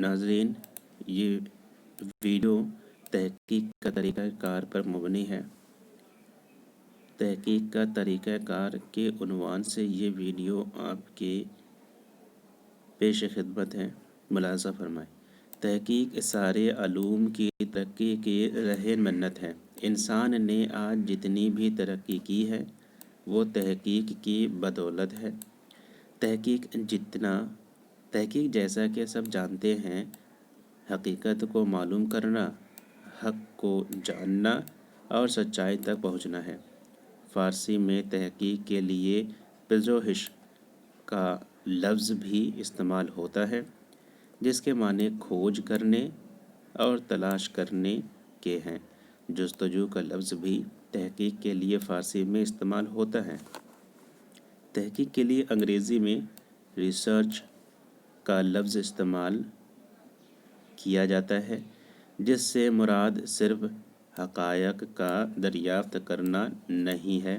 ناظرین، یہ ویڈیو تحقیق کا طریقہ کار پر مبنی ہے۔ تحقیق کا طریقہ کار کے عنوان سے یہ ویڈیو آپ کے پیش خدمت ہے، ملاحظہ فرمائیں۔ تحقیق سارے علوم کی ترقی کی رہ منت ہے۔ انسان نے آج جتنی بھی ترقی کی ہے وہ تحقیق کی بدولت ہے۔ تحقیق جیسا کہ سب جانتے ہیں، حقیقت کو معلوم کرنا، حق کو جاننا اور سچائی تک پہنچنا ہے۔ فارسی میں تحقیق کے لیے پژوہش کا لفظ بھی استعمال ہوتا ہے، جس کے معنی کھوج کرنے اور تلاش کرنے کے ہیں۔ جستجو کا لفظ بھی تحقیق کے لیے فارسی میں استعمال ہوتا ہے۔ تحقیق کے لیے انگریزی میں ریسرچ کا لفظ استعمال کیا جاتا ہے، جس سے مراد صرف حقائق کا دریافت کرنا نہیں ہے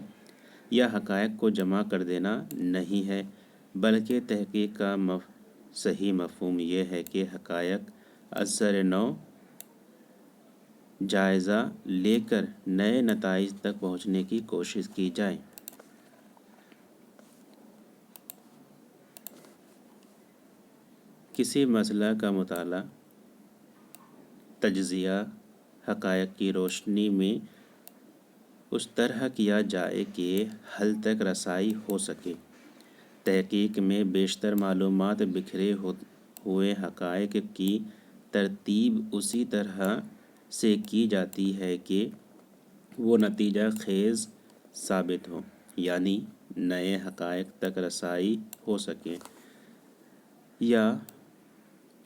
یا حقائق کو جمع کر دینا نہیں ہے، بلکہ تحقیق کا صحیح مفہوم یہ ہے کہ حقائق ازسر نو جائزہ لے کر نئے نتائج تک پہنچنے کی کوشش کی جائے۔ کسی مسئلہ کا مطالعہ، تجزیہ حقائق کی روشنی میں اس طرح کیا جائے کہ حل تک رسائی ہو سکے۔ تحقیق میں بیشتر معلومات بکھرے ہوئے حقائق کی ترتیب اسی طرح سے کی جاتی ہے کہ وہ نتیجہ خیز ثابت ہو، یعنی نئے حقائق تک رسائی ہو سکے یا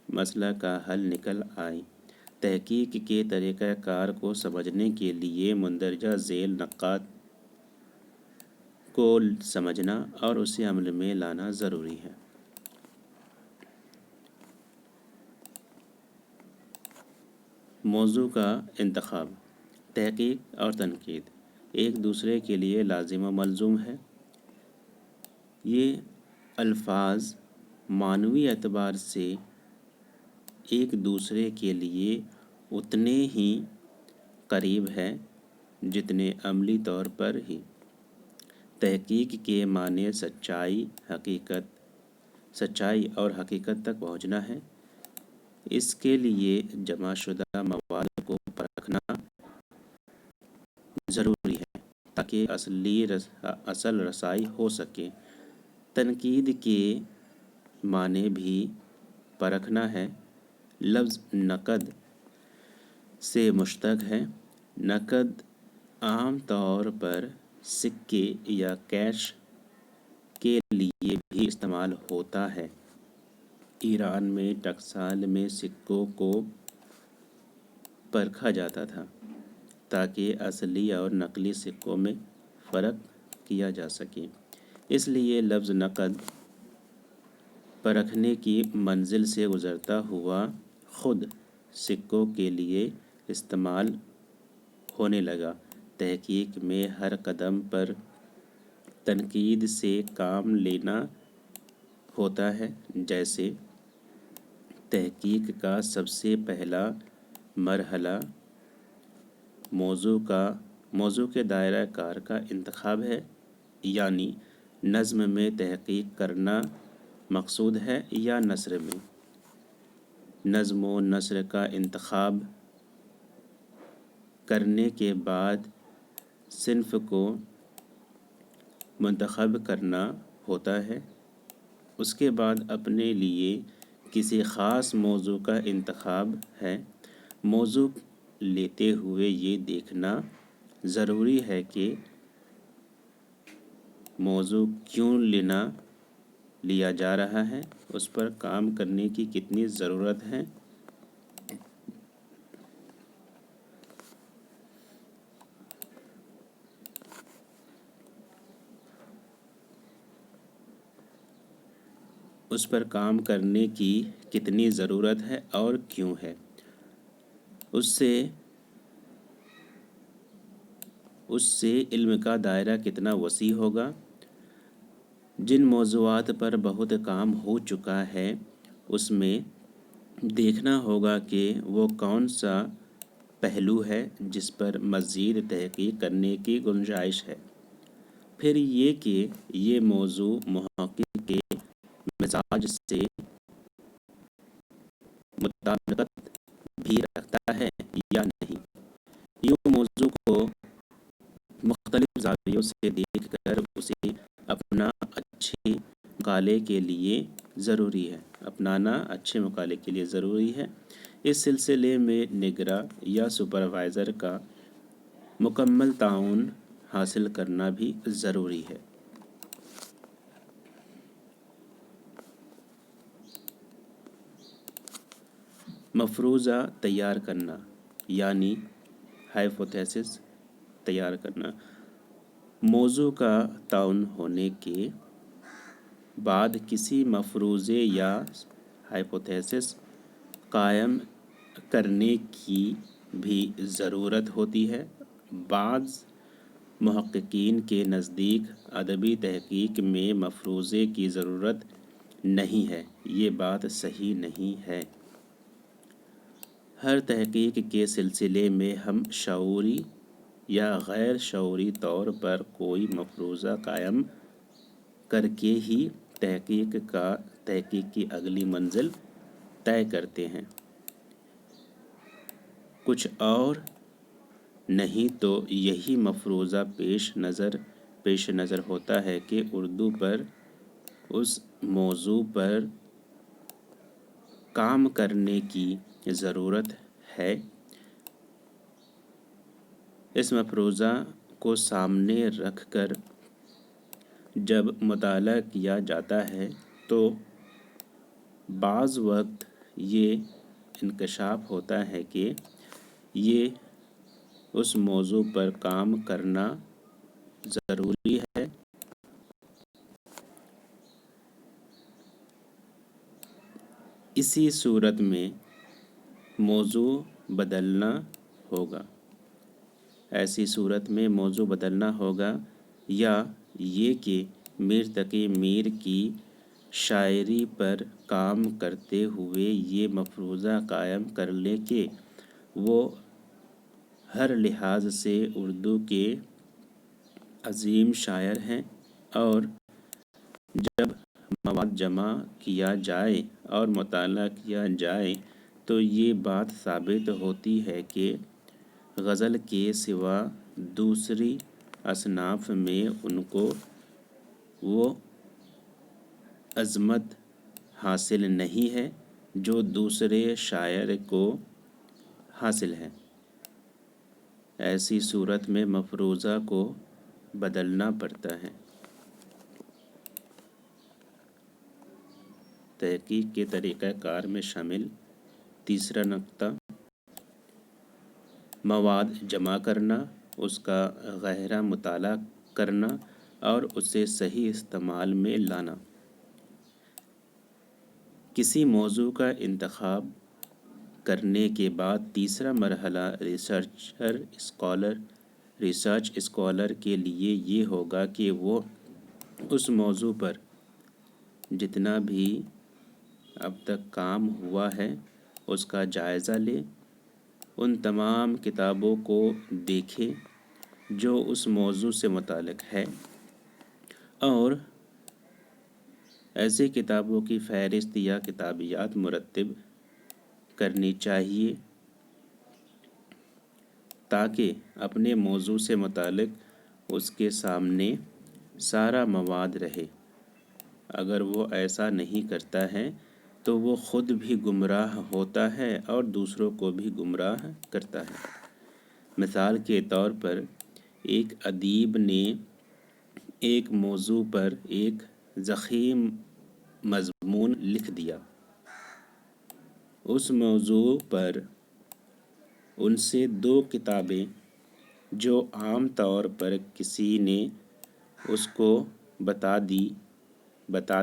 مسئلہ کا حل نکل آئے۔ تحقیق کے طریقہ کار کو سمجھنے کے لیے مندرجہ ذیل نکات کو سمجھنا اور اسے عمل میں لانا ضروری ہے۔ موضوع کا انتخاب۔ تحقیق اور تنقید ایک دوسرے کے لیے لازم و ملزوم ہے۔ یہ الفاظ معنوی اعتبار سے ایک دوسرے کے لیے اتنے ہی قریب ہیں جتنے عملی طور پر ہی۔ تحقیق کے معنی سچائی اور حقیقت تک پہنچنا ہے۔ اس کے لیے جمع شدہ مواد کو پرکھنا ضروری ہے تاکہ اصل رسائی ہو سکے۔ تنقید کے معنی بھی پرکھنا ہے۔ لفظ نقد سے مشتق ہے۔ نقد عام طور پر سکے یا کیش کے لیے بھی استعمال ہوتا ہے۔ ایران میں ٹکسال میں سکوں کو پرکھا جاتا تھا تاکہ اصلی اور نقلی سکوں میں فرق کیا جا سکے۔ اس لیے لفظ نقد پرکھنے کی منزل سے گزرتا ہوا خود سکوں کے لیے استعمال ہونے لگا۔ تحقیق میں ہر قدم پر تنقید سے کام لینا ہوتا ہے۔ جیسے تحقیق کا سب سے پہلا مرحلہ موضوع کے دائرہ کار کا انتخاب ہے، یعنی نظم میں تحقیق کرنا مقصود ہے یا نثر میں۔ نظم و نثر کا انتخاب کرنے کے بعد صنف کو منتخب کرنا ہوتا ہے۔ اس کے بعد اپنے لیے کسی خاص موضوع کا انتخاب ہے۔ موضوع لیتے ہوئے یہ دیکھنا ضروری ہے کہ موضوع کیوں لیا جا رہا ہے، اس پر کام کرنے کی کتنی ضرورت ہے۔ اس پر کام کرنے کی کتنی ضرورت ہے اور کیوں ہے۔ اس سے علم کا دائرہ کتنا وسیع ہوگا۔ جن موضوعات پر بہت کام ہو چکا ہے اس میں دیکھنا ہوگا کہ وہ کون سا پہلو ہے جس پر مزید تحقیق کرنے کی گنجائش ہے۔ پھر یہ کہ یہ موضوع محقق کے مزاج سے مطابقت بھی رکھتا ہے یا نہیں۔ یوں موضوع کو مختلف زاویوں سے دیکھ کر اسے اپنانا اچھے مقالے کے لیے ضروری ہے۔ اس سلسلے میں نگراں یا سپروائزر کا مکمل تعاون حاصل کرنا بھی ضروری ہے۔ مفروضہ تیار کرنا یعنی ہائپوتھیسس تیار کرنا۔ موضوع کا تعین ہونے کے بعد کسی مفروضے یا ہائپوتھیسس قائم کرنے کی بھی ضرورت ہوتی ہے۔ بعض محققین کے نزدیک ادبی تحقیق میں مفروضے کی ضرورت نہیں ہے۔ یہ بات صحیح نہیں ہے۔ ہر تحقیق کے سلسلے میں ہم شعوری یا غیر شعوری طور پر کوئی مفروضہ قائم کر کے ہی تحقیق کی اگلی منزل طے کرتے ہیں۔ کچھ اور نہیں تو یہی مفروضہ پیش نظر ہوتا ہے کہ اردو پر اس موضوع پر کام کرنے کی ضرورت ہے۔ اس مفروضہ کو سامنے رکھ کر جب مطالعہ کیا جاتا ہے تو بعض وقت یہ انکشاف ہوتا ہے کہ یہ اس موضوع پر کام کرنا ضروری ہے۔ اسی صورت میں موضوع بدلنا ہوگا۔ یا یہ کہ میر تقی میر کی شاعری پر کام کرتے ہوئے یہ مفروضہ قائم کر لے کہ وہ ہر لحاظ سے اردو کے عظیم شاعر ہیں، اور جب مواد جمع کیا جائے اور مطالعہ کیا جائے تو یہ بات ثابت ہوتی ہے کہ غزل کے سوا دوسری اصناف میں ان کو وہ عظمت حاصل نہیں ہے جو دوسرے شاعر کو حاصل ہے۔ ایسی صورت میں مفروضہ کو بدلنا پڑتا ہے۔ تحقیق کے طریقہ کار میں شامل تیسرا نکتہ مواد جمع کرنا، اس کا گہرا مطالعہ کرنا اور اسے صحیح استعمال میں لانا۔ کسی موضوع کا انتخاب کرنے کے بعد تیسرا مرحلہ ریسرچ اسکالر کے لیے یہ ہوگا کہ وہ اس موضوع پر جتنا بھی اب تک کام ہوا ہے اس کا جائزہ لے، ان تمام کتابوں کو دیکھے جو اس موضوع سے متعلق ہے، اور ایسی کتابوں کی فہرست یا کتابیات مرتب کرنی چاہیے تاکہ اپنے موضوع سے متعلق اس کے سامنے سارا مواد رہے۔ اگر وہ ایسا نہیں کرتا ہے تو وہ خود بھی گمراہ ہوتا ہے اور دوسروں کو بھی گمراہ کرتا ہے۔ مثال کے طور پر ایک ادیب نے ایک موضوع پر ایک ضخیم مضمون لکھ دیا۔ اس موضوع پر ان سے 2 کتابیں جو عام طور پر کسی نے اس کو بتا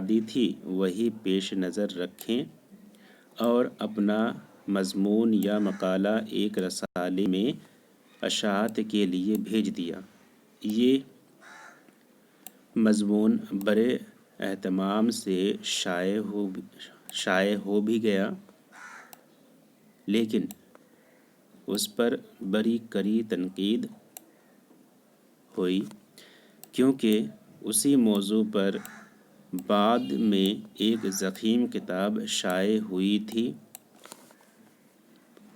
دی تھی وہی پیش نظر رکھیں اور اپنا مضمون یا مقالہ ایک رسالے میں اشاعت کے لیے بھیج دیا۔ یہ مضمون بڑے اہتمام سے شائع ہو بھی گیا لیکن اس پر بڑی کڑی تنقید ہوئی، کیونکہ اسی موضوع پر بعد میں ایک ضخیم کتاب شائع ہوئی تھی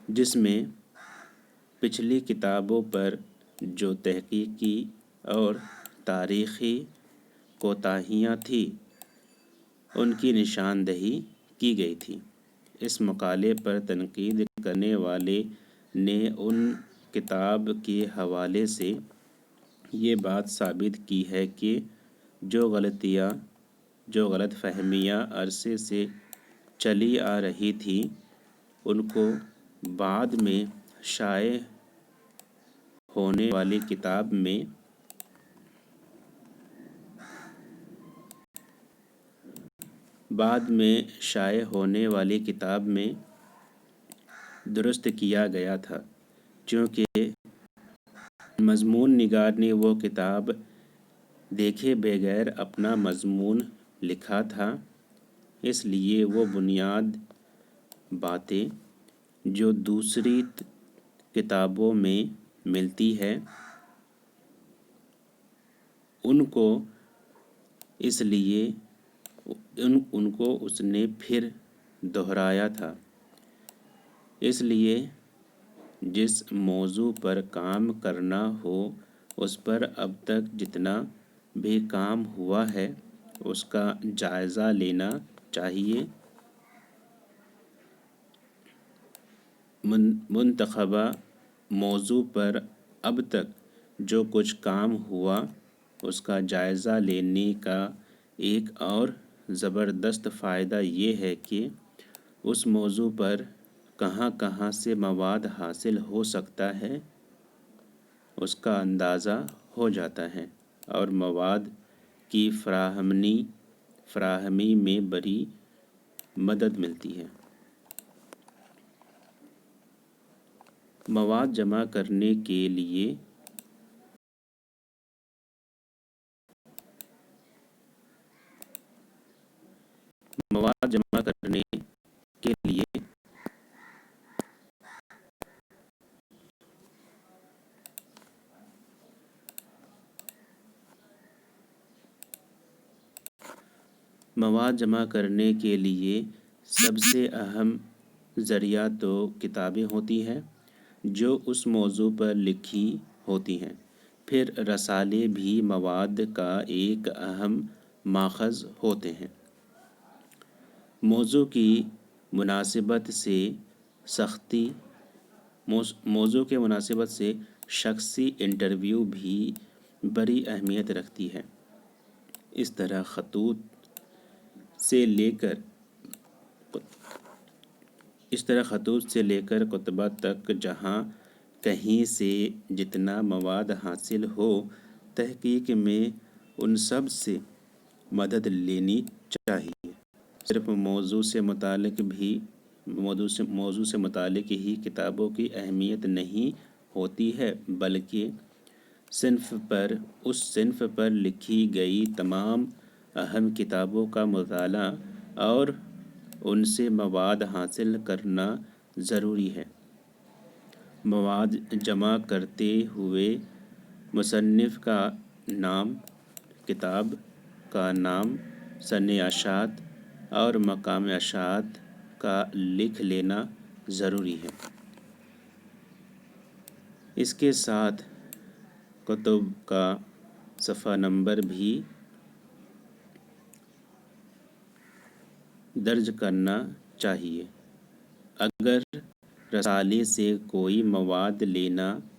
جس میں پچھلی کتابوں پر جو تحقیقی اور تاریخی کوتاہیاں تھیں ان کی نشاندہی کی گئی تھی۔ اس مقالے پر تنقید کرنے والے نے ان کتاب کے حوالے سے یہ بات ثابت کی ہے کہ جو غلط فہمیاں عرصے سے چلی آ رہی تھیں ان کو بعد میں شائع ہونے والی کتاب میں درست کیا گیا تھا، چونکہ مضمون نگار نے وہ کتاب دیکھے بغیر اپنا مضمون لکھا تھا، اس لیے وہ بنیاد باتیں جو دوسری کتابوں میں ملتی ہے ان کو اس نے پھر دہرایا تھا۔ اس لیے جس موضوع پر کام کرنا ہو اس پر اب تک جتنا بھی کام ہوا ہے اس کا جائزہ لینا چاہیے۔ منتخبہ موضوع پر اب تک جو کچھ کام ہوا اس کا جائزہ لینے کا ایک اور زبردست فائدہ یہ ہے کہ اس موضوع پر کہاں سے مواد حاصل ہو سکتا ہے اس کا اندازہ ہو جاتا ہے اور مواد کی فراہمی میں بڑی مدد ملتی ہے۔ مواد جمع کرنے کے لیے سب سے اہم ذریعہ تو کتابیں ہوتی ہیں جو اس موضوع پر لکھی ہوتی ہیں۔ پھر رسالے بھی مواد کا ایک اہم ماخذ ہوتے ہیں۔ موضوع کی مناسبت سے شخصی انٹرویو بھی بڑی اہمیت رکھتی ہے۔ اس طرح خطوط سے لے کر کتبہ تک جہاں کہیں سے جتنا مواد حاصل ہو تحقیق میں ان سب سے مدد لینی چاہیے۔ صرف موضوع سے متعلق ہی کتابوں کی اہمیت نہیں ہوتی ہے بلکہ اس صنف پر لکھی گئی تمام اہم کتابوں کا مطالعہ اور ان سے مواد حاصل کرنا ضروری ہے۔ مواد جمع کرتے ہوئے مصنف کا نام، کتاب کا نام، سنِ اشاعت اور مقام اشاعت کا لکھ لینا ضروری ہے۔ اس کے ساتھ کتب کا صفحہ نمبر بھی درج کرنا چاہیے۔ اگر رسالے سے کوئی مواد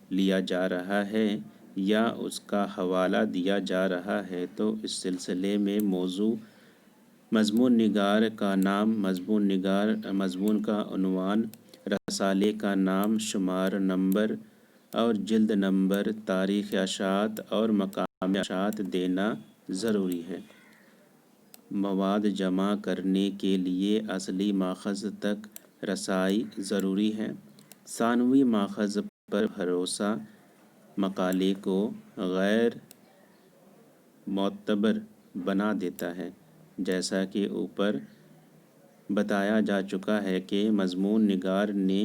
لیا جا رہا ہے یا اس کا حوالہ دیا جا رہا ہے تو اس سلسلے میں مضمون نگار کا نام، مضمون کا عنوان، رسالے کا نام، شمار نمبر اور جلد نمبر، تاریخ اشاعت اور مقام اشاعت دینا ضروری ہے۔ مواد جمع کرنے کے لیے اصلی ماخذ تک رسائی ضروری ہے۔ ثانوی ماخذ پر بھروسہ مقالے کو غیر معتبر بنا دیتا ہے، جیسا کہ اوپر بتایا جا چکا ہے کہ مضمون نگار نے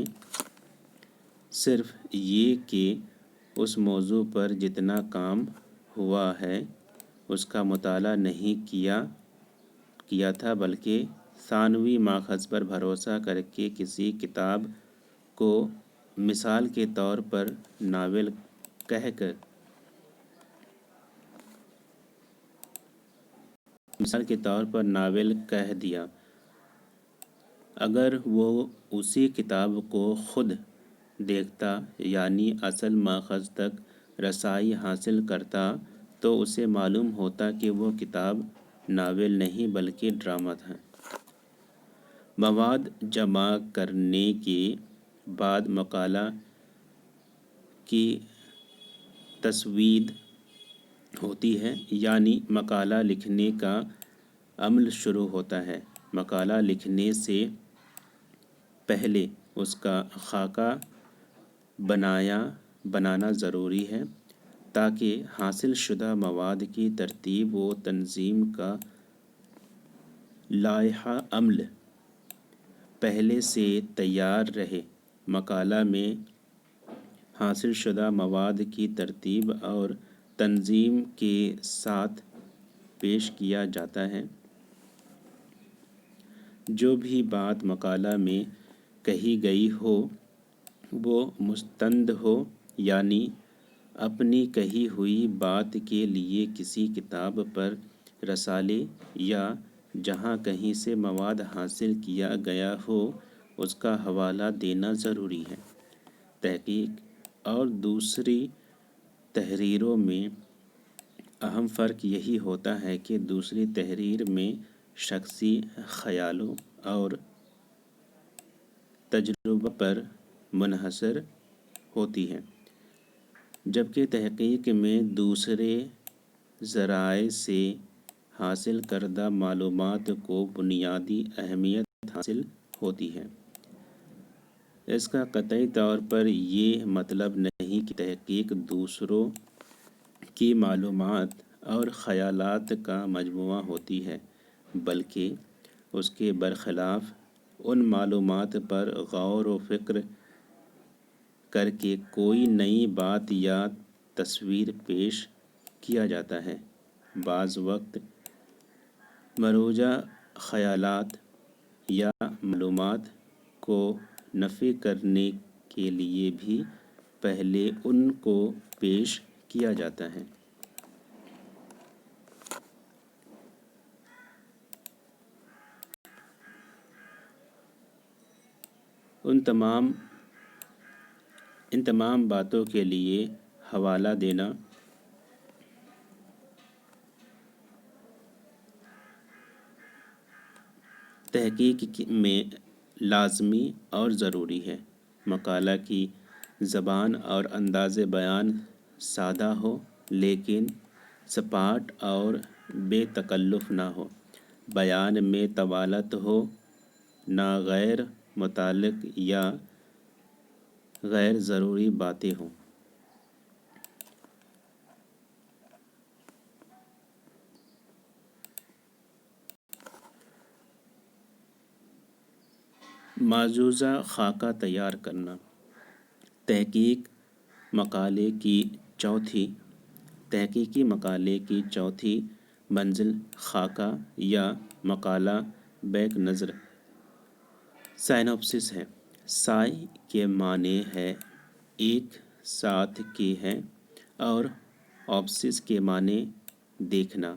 صرف یہ کہ اس موضوع پر جتنا کام ہوا ہے اس کا مطالعہ نہیں کیا تھا، بلکہ ثانوی ماخذ پر بھروسہ کر کے کسی کتاب کو مثال کے طور پر ناول کہہ دیا، اگر وہ اسی کتاب کو خود دیکھتا یعنی اصل ماخذ تک رسائی حاصل کرتا تو اسے معلوم ہوتا کہ وہ کتاب ناول نہیں بلکہ ڈرامہ تھا۔ مواد جمع کرنے کے بعد مقالہ کی تسوید ہوتی ہے، یعنی مقالہ لکھنے کا عمل شروع ہوتا ہے۔ مقالہ لکھنے سے پہلے اس کا خاکہ بنانا ضروری ہے تاکہ حاصل شدہ مواد کی ترتیب و تنظیم کا لائحہ عمل پہلے سے تیار رہے۔ مقالہ میں حاصل شدہ مواد کی ترتیب اور تنظیم کے ساتھ پیش کیا جاتا ہے۔ جو بھی بات مقالہ میں کہی گئی ہو وہ مستند ہو، یعنی اپنی کہی ہوئی بات کے لیے کسی کتاب پر، رسالے یا جہاں کہیں سے مواد حاصل کیا گیا ہو اس کا حوالہ دینا ضروری ہے۔ تحقیق اور دوسری تحریروں میں اہم فرق یہی ہوتا ہے کہ دوسری تحریر میں شخصی خیالوں اور تجربہ پر منحصر ہوتی ہے، جبکہ تحقیق میں دوسرے ذرائع سے حاصل کردہ معلومات کو بنیادی اہمیت حاصل ہوتی ہے۔ اس کا قطعی طور پر یہ مطلب نہیں کہ تحقیق دوسروں کی معلومات اور خیالات کا مجموعہ ہوتی ہے، بلکہ اس کے برخلاف ان معلومات پر غور و فکر کر کے کوئی نئی بات یا تصور پیش کیا جاتا ہے۔ بعض وقت مروجہ خیالات یا معلومات کو نفی کرنے کے لیے بھی پہلے ان کو پیش کیا جاتا ہے۔ ان تمام باتوں کے لیے حوالہ دینا تحقیق میں لازمی اور ضروری ہے۔ مقالہ کی زبان اور انداز بیان سادہ ہو لیکن سپاٹ اور بے تکلف نہ ہو۔ بیان میں طوالت ہو نہ غیر متعلق یا غیر ضروری باتیں ہوں۔ مجوزہ خاکہ تیار کرنا۔ تحقیقی مقالے کی چوتھی منزل خاکہ یا مقالہ بیک نظر سائنوپسس ہے۔ سائی کے معنی ہے ایک ساتھ کے ہے اور اوپسس کے معنی دیکھنا۔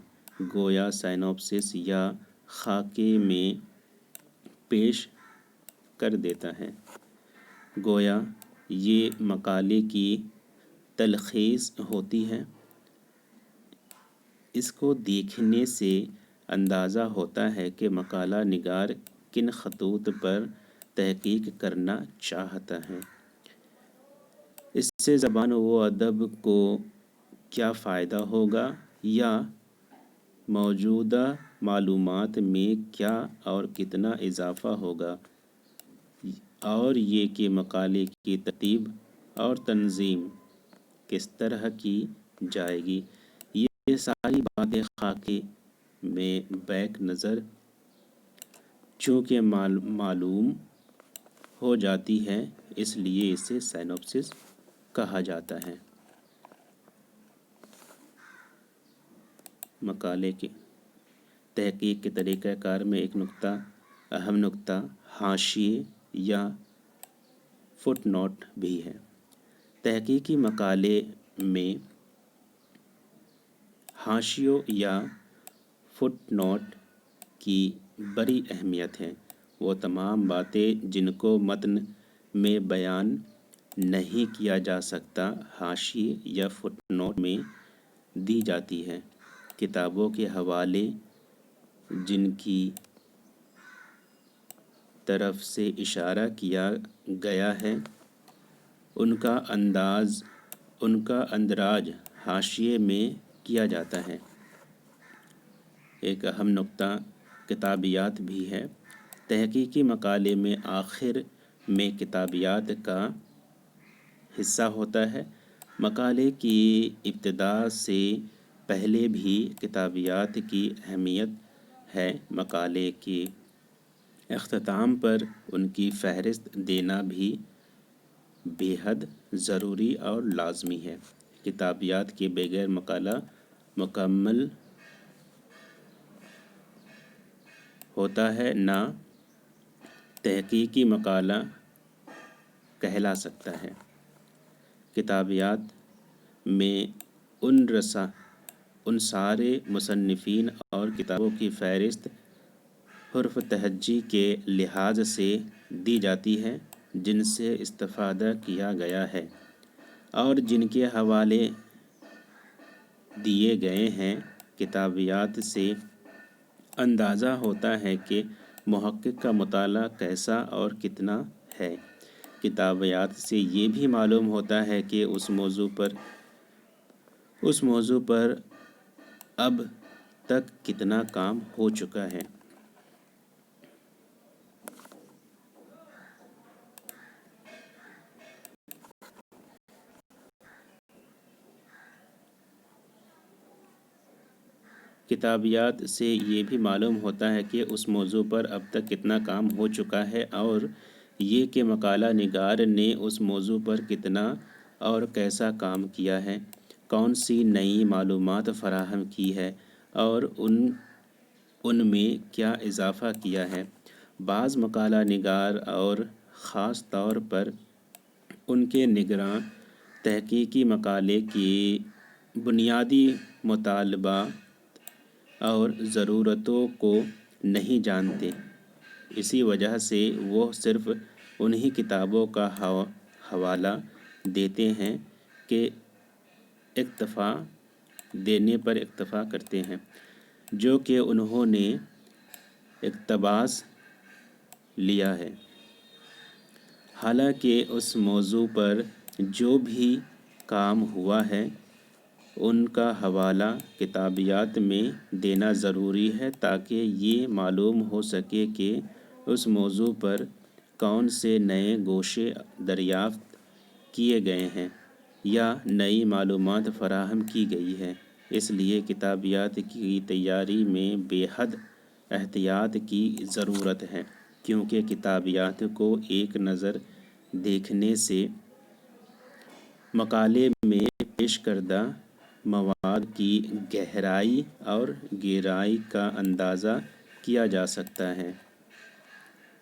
گویا سائنوپسس یا خاکے میں پیش کر دیتا ہے، گویا یہ مقالے کی تلخیص ہوتی ہے۔ اس کو دیکھنے سے اندازہ ہوتا ہے کہ مقالہ نگار کن خطوط پر تحقیق کرنا چاہتا ہے۔ اس سے زبان و ادب کو کیا فائدہ ہوگا یا موجودہ معلومات میں کیا اور کتنا اضافہ ہوگا، اور یہ کہ مقالے کی ترتیب اور تنظیم کس طرح کی جائے گی، یہ ساری باتیں خاکے میں بیک نظر چونکہ معلوم ہو جاتی ہے، اس لیے اسے سائنوپسس کہا جاتا ہے۔ مقالے کی تحقیق کے طریقہ کار میں ایک اہم نقطہ حاشیے یا فٹ نوٹ بھی ہے۔ تحقیقی مقالے میں حاشیوں یا فٹ نوٹ کی بڑی اہمیت ہے۔ وہ تمام باتیں جن کو متن میں بیان نہیں کیا جا سکتا، حاشیے یا فٹ نوٹ میں دی جاتی ہیں۔ کتابوں کے حوالے جن کی طرف سے اشارہ کیا گیا ہے، ان کا اندراج حاشیے میں کیا جاتا ہے۔ ایک اہم نقطہ کتابیات بھی ہے۔ تحقیقی مقالے میں آخر میں کتابیات کا حصہ ہوتا ہے۔ مقالے کی ابتدا سے پہلے بھی کتابیات کی اہمیت ہے۔ مقالے کے اختتام پر ان کی فہرست دینا بھی بے حد ضروری اور لازمی ہے۔ کتابیات کے بغیر مقالہ مکمل ہوتا ہے، نہ تحقیقی مقالہ کہلا سکتا ہے۔ کتابیات میں ان سارے مصنفین اور کتابوں کی فہرست حروف تہجی کے لحاظ سے دی جاتی ہے جن سے استفادہ کیا گیا ہے اور جن کے حوالے دیے گئے ہیں۔ کتابیات سے اندازہ ہوتا ہے کہ محقق کا مطالعہ کیسا اور کتنا ہے۔ کتابیات سے یہ بھی معلوم ہوتا ہے کہ اس موضوع پر اب تک کتنا کام ہو چکا ہے۔ کتابیات سے یہ بھی معلوم ہوتا ہے کہ اس موضوع پر اب تک کتنا کام ہو چکا ہے اور یہ کہ مقالہ نگار نے اس موضوع پر کتنا اور کیسا کام کیا ہے، کون سی نئی معلومات فراہم کی ہے اور ان میں کیا اضافہ کیا ہے۔ بعض مقالہ نگار اور خاص طور پر ان کے نگراں تحقیقی مقالے کی بنیادی مطالبات اور ضرورتوں کو نہیں جانتے۔ اسی وجہ سے وہ صرف انہی کتابوں کا حوالہ دیتے ہیں کہ دینے پر اکتفا کرتے ہیں جو کہ انہوں نے اقتباس لیا ہے۔ حالانکہ اس موضوع پر جو بھی کام ہوا ہے ان کا حوالہ کتابیات میں دینا ضروری ہے تاکہ یہ معلوم ہو سکے کہ اس موضوع پر کون سے نئے گوشے دریافت کیے گئے ہیں یا نئی معلومات فراہم کی گئی ہے۔ اس لیے کتابیات کی تیاری میں بے حد احتیاط کی ضرورت ہے، کیونکہ کتابیات کو ایک نظر دیکھنے سے مقالے میں پیش کردہ مواد کی گہرائی اور گہرائی کا اندازہ کیا جا سکتا ہے۔